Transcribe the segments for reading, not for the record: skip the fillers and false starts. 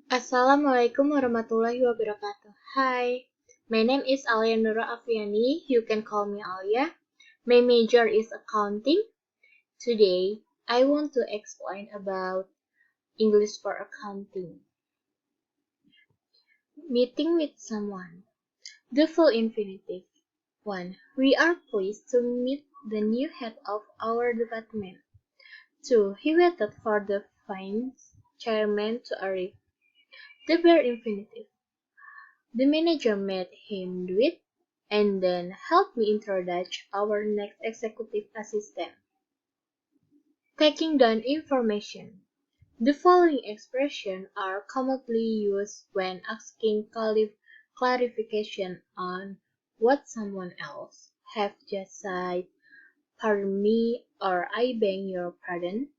Assalamualaikum warahmatullahi wabarakatuh. Hi, my name is Alya Nurul Afiyani. You can call me Alya. My major is accounting. Today, I want to explain about English for accounting. Meeting with someone. The full infinitive. 1. We are pleased to meet the new head of our department. 2. He waited for the finance chairman to arrive. The bare infinitive. The manager made him do it, and then helped me introduce our next executive assistant. Taking down information. The following expressions are commonly used when asking clarification on what someone else have just said. Pardon me, or I beg your pardon.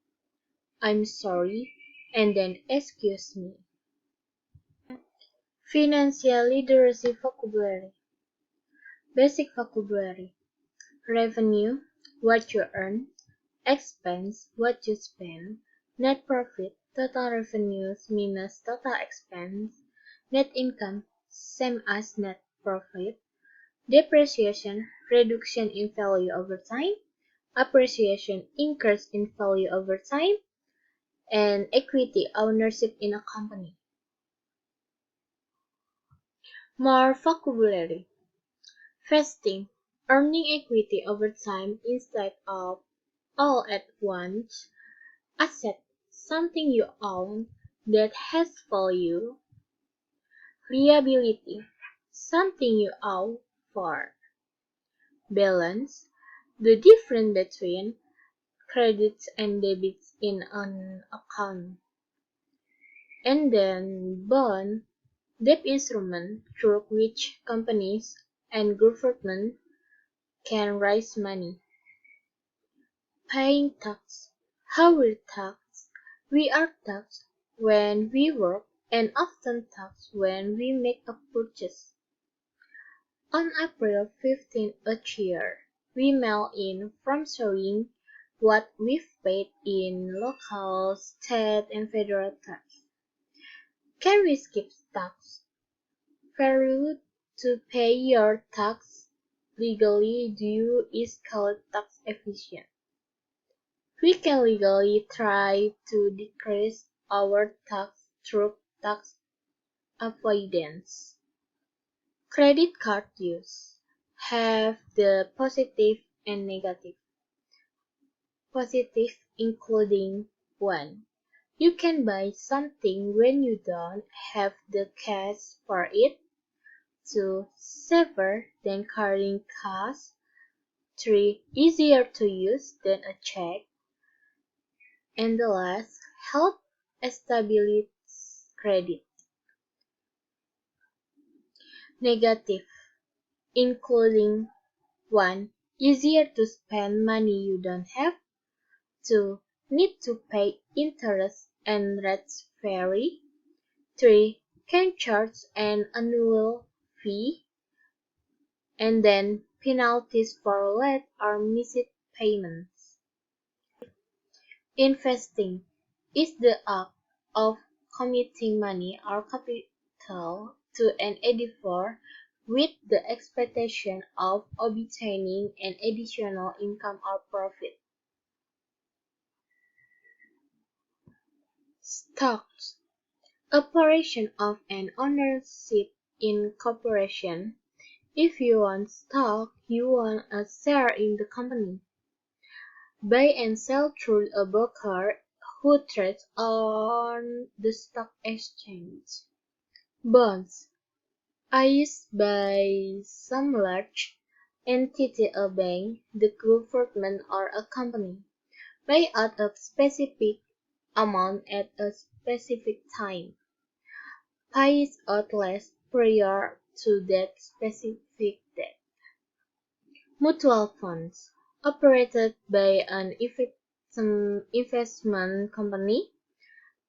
I'm sorry, and then excuse me. Financial literacy vocabulary. Basic vocabulary. Revenue, what you earn. Expense, what you spend. Net profit, total revenues minus total expense. Net income, same as net profit. Depreciation, reduction in value over time. Appreciation, increase in value over time. And equity, ownership in a company. More vocabulary. Vesting, earning equity over time instead of all at once. Asset, something you own that has value. Liability, something you owe for. Balance, the difference between credits and debits in an account. And then bond, debt instrument through which companies and government can raise money. Paying tax. How we tax? We are taxed when we work and often taxed when we make a purchase. On April 15 each year, we mail in form showing what we've paid in local, state, and federal tax. Can we skip tax? Failure to pay your tax legally due is called tax evasion. We can legally try to decrease our tax through tax avoidance. Credit card use have the positive and negative. Positive including 1. You can buy something when you don't have the cash for it. 2. Safer than carrying cash. 3. Easier to use than a check. And the last, help establish credit. Negative, including 1. Easier to spend money you don't have. 2. Need to pay interest and rates vary. 3. Can charge an annual fee. And then penalties for late or missed payments. Investing is the act of committing money or capital to an endeavor with the expectation of obtaining an additional income or profit. Stocks. Operation of an ownership in corporation. If you want stock, you want a share in the company. Buy and sell through a broker who trades on the stock exchange. Bonds. Issued by some large entity, a bank, the government, or a company. Pay out a specific amount at a specific time. Pays out less prior to that specific date. Mutual funds. Operated by an investment company,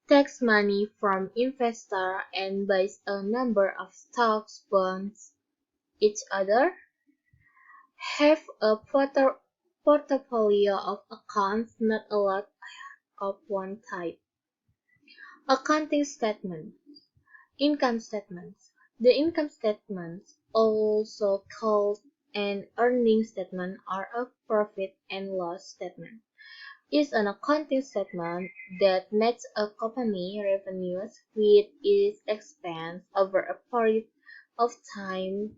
takes money from investors and buys a number of stocks, bonds, each other, have a portfolio of accounts, not a lot of one type. Accounting statement. Income statements. The income statements, also called an earnings statement or a profit and loss statement, is an accounting statement that matches a company's revenues with its expense over a period of time,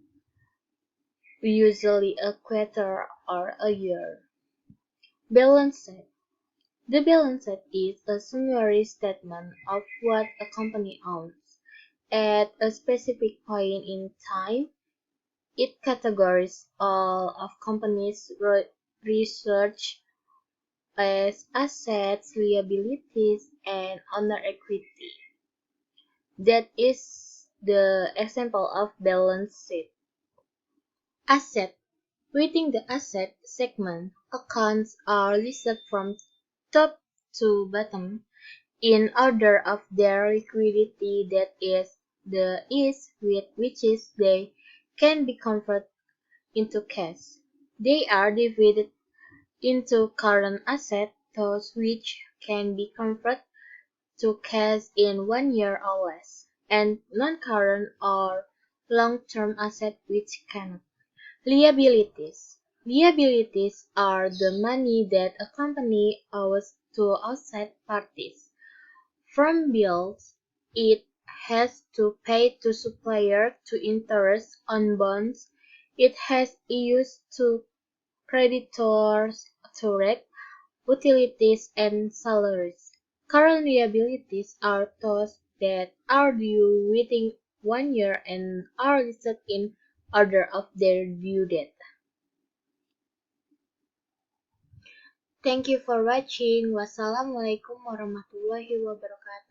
usually a quarter or a year. Balance sheet. The balance sheet is a summary statement of what a company owns at a specific point in time. It categorizes all of company's research as assets, liabilities, and owner equity. That is the example of balance sheet. Asset. Within the asset segment, accounts are listed from top to bottom in order of their liquidity, that is, the ease with which they can be converted into cash. They are divided into current assets, those which can be converted to cash in 1 year or less, and non-current or long-term assets which cannot. Liabilities. Liabilities are the money that a company owes to outside parties. From bills it has to pay to suppliers, to interest on bonds it has issued, to creditors, to rent, utilities, and salaries. Current liabilities are those that are due within 1 year and are listed in order of their due date. Thank you for watching. Wassalamualaikum warahmatullahi wabarakatuh.